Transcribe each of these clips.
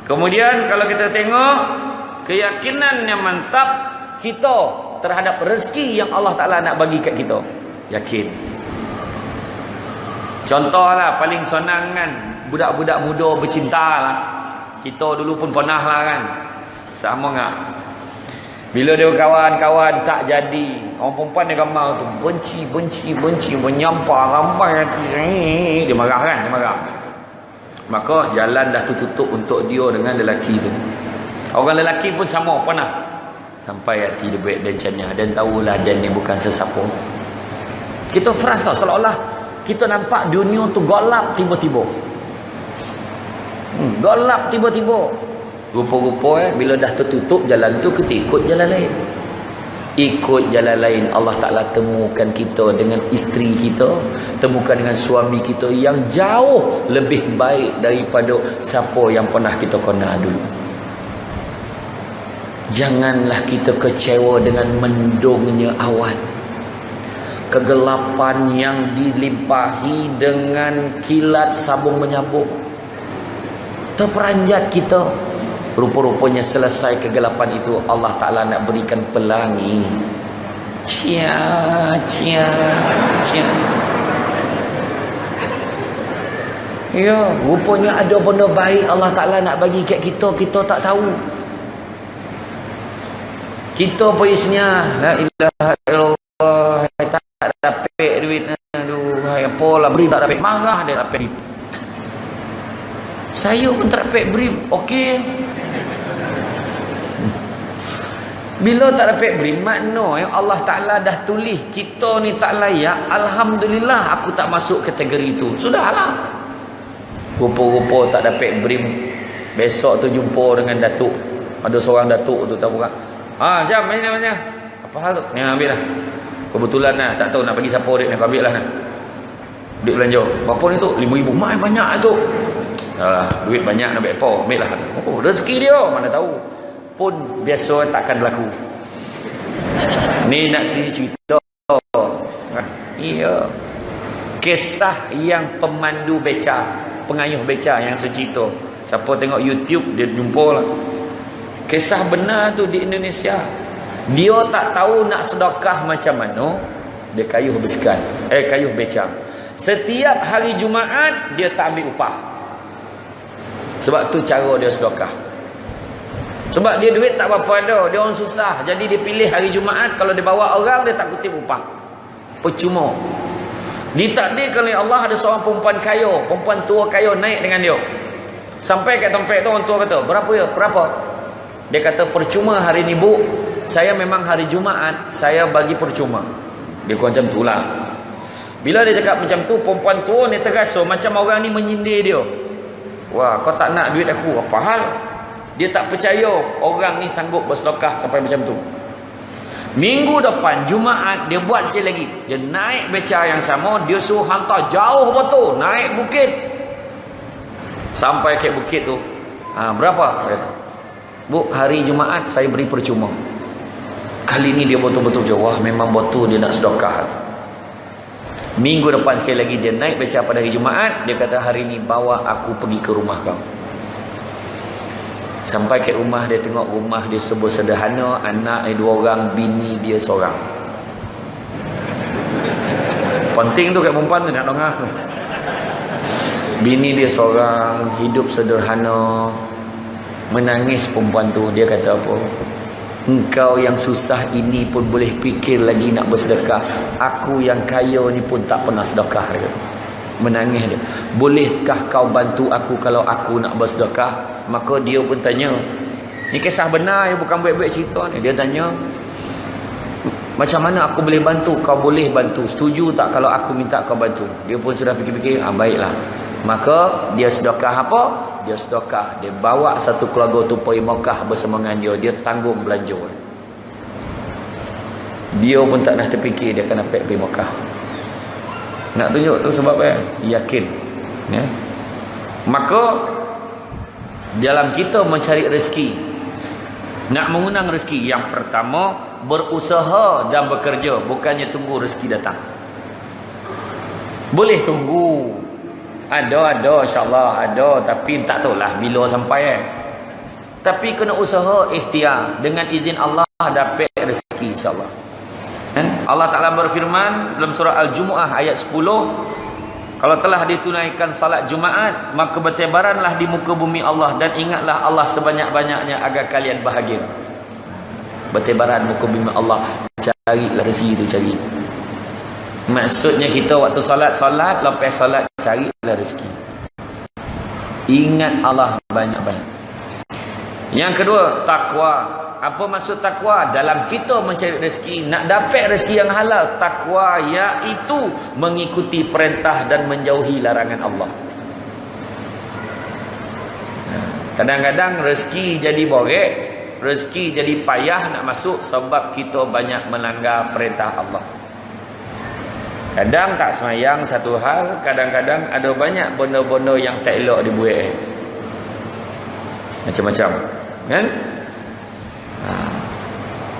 Kemudian kalau kita tengok keyakinan yang mantap kita terhadap rezeki yang Allah Ta'ala nak bagi kat kita, yakin. Contohlah paling senang kan, budak-budak muda bercinta lah. Kita dulu pun pernah lah kan, sama tak? Bila dia kawan-kawan tak jadi, orang perempuan dia gambar tu benci, menyampah ramai hati. Dia marah kan, dia marah. Maka jalan dah tutup untuk dia dengan lelaki tu. Orang lelaki pun sama pernah, sampai hati dia baik dan canya, dan tahulah dan ni bukan sesiapa. Kita frust tau, seolah-olah kita nampak dunia tu gelap tiba-tiba. Gelap tiba-tiba. Rupa-rupa bila dah tertutup jalan tu, kita ikut jalan lain. Ikut jalan lain. Allah Ta'ala temukan kita dengan isteri kita, temukan dengan suami kita yang jauh lebih baik daripada siapa yang pernah kita kenal dulu. Janganlah kita kecewa dengan mendungnya awan, kegelapan yang dilimpahi dengan kilat sabung menyabung. Terperanjat kita. Rupa-rupanya selesai kegelapan itu, Allah Ta'ala nak berikan pelangi. Cia. Ya, rupanya ada benda baik Allah Ta'ala nak bagi kat kita, kita tak tahu. Kita pergi sini, la ilaha illallah, tak dapat duit. Aduh, apalah beri tak dapat, marah dia dapat. Saya pun tak dapat beri, okey. Bila tak dapat beri, makna yang Allah Ta'ala dah tulis kita ni tak layak, alhamdulillah aku tak masuk kategori itu. Sudahlah. Rupa-rupa tak dapat beri. Besok tu jumpa dengan datuk. Ada seorang datuk tu, tahu tak? Jam mana? Apa hal tu? Ni ambil lah. Kebetulan lah, tak tahu nak bagi siapa duit ni, aku ambil lah nak. Duit belanja. Berapa ni tu? 5,000. Mai banyak tu. Duit banyak nak ambil apa? Ambil lah. Oh, rezeki dia, mana tahu. Pun biasa takkan berlaku. Ni nak cerita. Iya. Kisah yang pemandu beca, pengayuh beca yang saya cerita. Siapa tengok YouTube dia jumpa lah. Kisah benar tu di Indonesia. Dia tak tahu nak sedekah macam mana, dia kayuh basikal, kayuh beca. Setiap hari Jumaat dia tak ambil upah. Sebab tu cara dia sedekah. Sebab dia duit tak berapa ada, dia orang susah. Jadi dia pilih hari Jumaat, kalau dia bawa orang dia tak kutip upah. Percuma. Ditakdirkan oleh Allah ada seorang perempuan kaya, perempuan tua kaya naik dengan dia. Sampai kat tempat tu orang tua kata, "Berapa ya? Berapa?" Dia kata, "Percuma hari ni bu. Saya memang hari Jumaat saya bagi percuma." Dia kata macam itulah. Bila dia cakap macam tu, perempuan tua ni terasa macam orang ni menyindir dia. Wah, kau tak nak duit aku, apa hal? Dia tak percaya orang ni sanggup bersedekah sampai macam tu. Minggu depan Jumaat dia buat sekali lagi. Dia naik beca yang sama, dia suruh hantar jauh betul, naik bukit. Sampai ke bukit tu. Berapa? Dia kata, "Bu, hari Jumaat saya beri percuma." Kali ni dia betul-betul jawab, memang betul dia nak sedekah. Minggu depan sekali lagi dia naik beca pada hari Jumaat, dia kata, "Hari ni bawa aku pergi ke rumah kau." Sampai ke rumah, dia tengok rumah dia serba sederhana, anak dia 2 orang, bini dia seorang. Penting tu kat perempuan tu nak dengar. Bini dia seorang, hidup sederhana. Menangis perempuan tu, dia kata apa? "Engkau yang susah ini pun boleh fikir lagi nak bersedekah. Aku yang kaya ni pun tak pernah sedekah." Dia kata. Menangis dia. "Bolehkah kau bantu aku kalau aku nak bersedekah?" Maka dia pun tanya. Ni kisah benar, yang bukan buat-buat cerita ni. Dia tanya, "Macam mana aku boleh bantu?" "Kau boleh bantu. Setuju tak kalau aku minta kau bantu?" Dia pun sudah fikir-fikir, baiklah. Maka dia sedekah apa? Dia sedekah. Dia bawa satu keluarga tu pergi Mekah bersama dengan dia. Dia tanggung belanja. Dia pun tak nak terfikir dia akan dapat pergi Mekah. Nak tunjuk tu sebab yakin. Ya. Maka dalam kita mencari rezeki, nak mengundang rezeki, yang pertama berusaha dan bekerja, bukannya tunggu rezeki datang. Boleh tunggu, ada insyaAllah ada, tapi tak tahulah bila sampai Tapi kena usaha ikhtiar. Dengan izin Allah dapat rezeki insya-Allah. Allah Ta'ala berfirman dalam surah Al-Jumu'ah ayat 10, kalau telah ditunaikan salat Jumaat, maka bertebaranlah di muka bumi Allah dan ingatlah Allah sebanyak-banyaknya agar kalian bahagia. Bertebaran muka bumi Allah, carilah rezeki itu, cari. Maksudnya kita waktu salat, lepas salat carilah rezeki. Ingat Allah banyak-banyak. Yang kedua, takwa. Apa maksud takwa? Dalam kita mencari rezeki, nak dapat rezeki yang halal, takwa iaitu mengikuti perintah dan menjauhi larangan Allah. Kadang-kadang rezeki jadi borek, rezeki jadi payah nak masuk sebab kita banyak melanggar perintah Allah. Kadang tak semayang satu hal, kadang-kadang ada banyak benda-benda yang tak elok dibuat. Macam-macam, kan?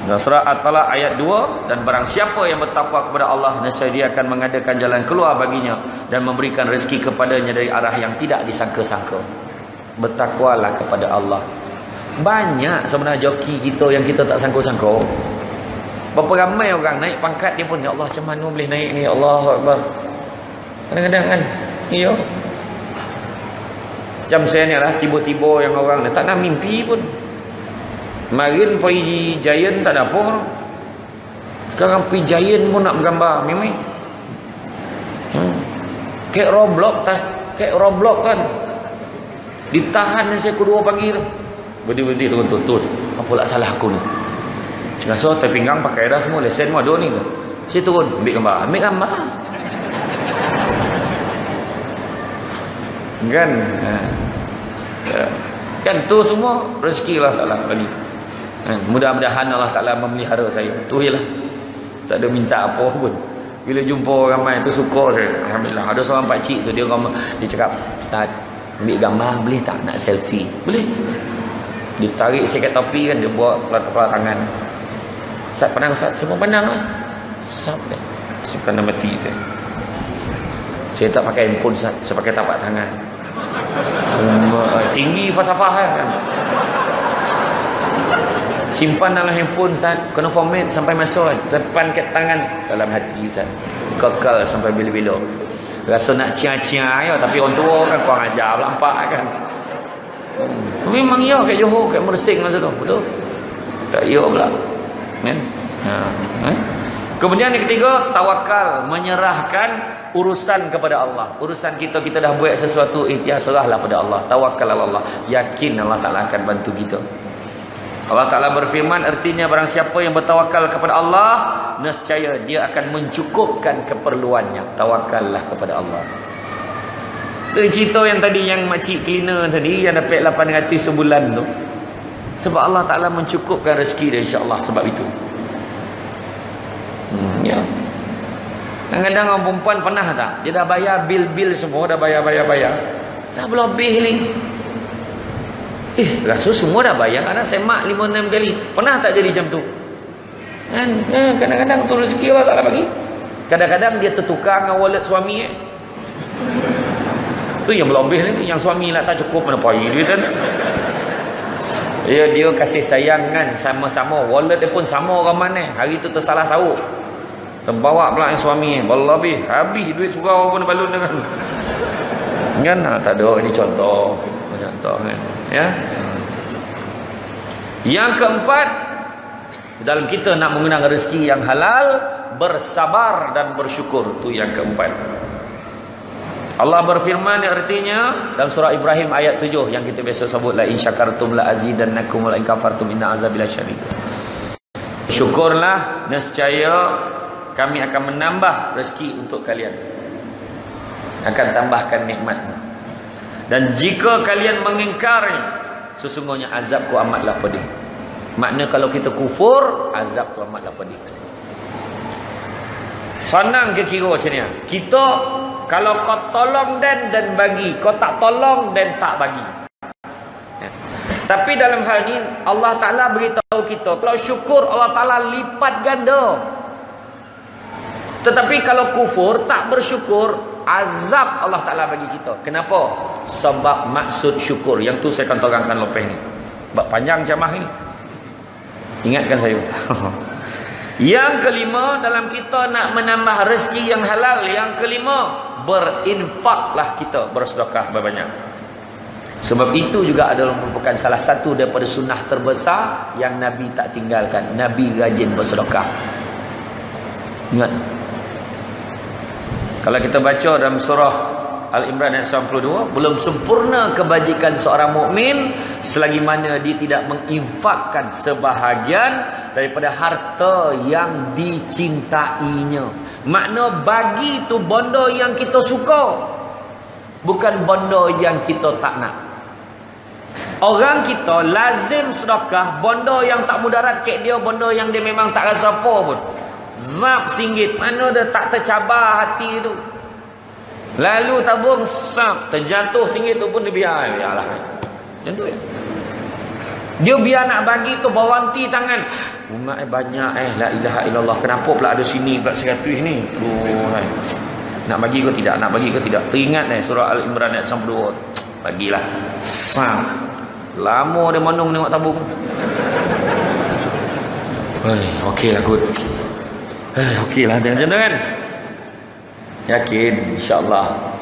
Dalam surah At-Talaq ayat 2, dan barang siapa yang bertakwa kepada Allah, nescaya dia akan mengadakan jalan keluar baginya dan memberikan rezeki kepadanya dari arah yang tidak disangka-sangka. Bertakwalah kepada Allah. Banyak sebenarnya joki kita yang kita tak sangka-sangka. Berapa ramai orang naik pangkat dia pun, ya Allah macam mana boleh naik ni, Allahu Akbar. Kadang-kadang kan, ya. Macam saya ni lah, tiba-tiba yang orang ni tak nak mimpi pun. Kemarin pergi Giant tak ada apa. Sekarang pergi Giant pun nak bergambar memang. Kayak Roblox kan. Ditahan saya kedua pagi tu. Berhenti turun. Apa lah salah aku ni? Rasa tai pinggang pakai dah semua, lesen semua ada ni tu. Saya turun ambil gambar. Kan tu semua rezeki Allah Ta'ala bagi. Mudah-mudahan Allah Ta'ala memelihara saya. Tu je lah. Tak ada minta apa pun. Bila jumpa ramai tu suka saya. Alhamdulillah. Ada seorang pakcik tu, dia cakap, Ustaz, ambil gambar boleh tak nak selfie? Boleh. Ditarik saya kat topi kan, dia buat kepala tangan. Ustaz pandang Ustaz? Saya pun pandang lah. Sampai saya pandang mati tu. Saya tak pakai handphone Ustaz, saya pakai tapak tangan. Tinggi falsafah kan. Simpan dalam handphone Ustaz, kena format sampai masuk depan kat tangan, dalam hati Ustaz, kekal sampai bila-bila. Rasa nak cia-cia ya, tapi orang tua kan kurang ajar lampak kan. Memang ya kat Johor, kat Mersing masa tu, betul? Tak ya pula kan? Kemudian yang ketiga, tawakal, menyerahkan urusan kepada Allah. Urusan kita dah buat sesuatu, ikhtiar, serahlah pada Allah. Tawakal Allah, yakin Allah Ta'ala akan bantu kita. Allah Ta'ala berfirman, artinya barang siapa yang bertawakal kepada Allah, nescaya dia akan mencukupkan keperluannya. Tawakallah kepada Allah. Itu cerita yang tadi, yang makcik cleaner tadi, yang dapat 800 sebulan tu. Sebab Allah Ta'ala mencukupkan rezeki dia, insya-Allah sebab itu. Ya. Kadang-kadang orang perempuan pernah tak? Dia dah bayar bil-bil semua, dah bayar. Dah berlebih ni. Rasa semua dah bayar, anak semak 5-6 kali. Pernah tak jadi macam tu? Kan? Kadang-kadang tu rezeki Allah Ta'ala bagi. Kadang-kadang dia tertukar dengan wallet suami. Tu yang berlebih ni, yang suami lah tak cukup mana payah duit kan. Dia kasih sayang kan, sama-sama. Wallet dia pun sama orang mana. Hari tu tersalah sahur, terbawa pula yang suami berlebih, habis duit surau pun balun dengan. Kan? Tak ada, ini contoh kan. Ya. Yang keempat, dalam kita nak mengenang rezeki yang halal, bersabar dan bersyukur. Tu yang keempat. Allah berfirman, artinya dalam surah Ibrahim ayat 7 yang kita biasa sebut, la in syakartum la azidannakum wa la in kafartum inna azabi lasyadid. Syukurlah, nescaya kami akan menambah rezeki untuk kalian, akan tambahkan nikmat. Dan jika kalian mengingkari, sesungguhnya azabku amatlah pedih. Makna kalau kita kufur, azab tu amatlah pedih. Senang ke kira macam ni? Kita kalau kau tolong dan bagi, kau tak tolong dan tak bagi. Tapi dalam hal ini Allah Ta'ala beritahu kita, kalau syukur Allah Ta'ala lipat ganda. Tetapi kalau kufur, tak bersyukur, azab Allah Ta'ala bagi kita. Kenapa? Sebab maksud syukur. Yang tu saya akan terangkan lepas ni. Bab panjang ceramah ni. Ingatkan saya. Yang kelima, dalam kita nak menambah rezeki yang halal, yang kelima, berinfaklah kita, bersedekah banyak. Sebab itu juga adalah merupakan salah satu daripada sunnah terbesar yang Nabi tak tinggalkan. Nabi rajin bersedekah. Ingat. Kalau kita baca dalam surah Al-Imran ayat 92, belum sempurna kebajikan seorang mukmin selagi mana dia tidak menginfakkan sebahagian daripada harta yang dicintainya. Makna bagi tu benda yang kita suka, bukan benda yang kita tak nak. Orang kita lazim sedekah benda yang tak mudarat kat dia, benda yang dia memang tak rasa apa pun. Zap singgit, mana dia tak tercabar hati tu. Lalu tabung sap, terjatuh singgit tu pun dia biar. Yalah. Macam tu ya. Dia biar nak bagi tu bawanti tangan. Umat banyak la ilaha illallah. Kenapa pula ada sini pula 100 ni? Nak bagi ke tidak? Nak bagi ke tidak? Teringat surah Al-Imran ayat 92. Bagilah. Sap. Lama dia menung tengok tabung. Okeylah good. Okeylah macam tu kan? Yakin insya-Allah.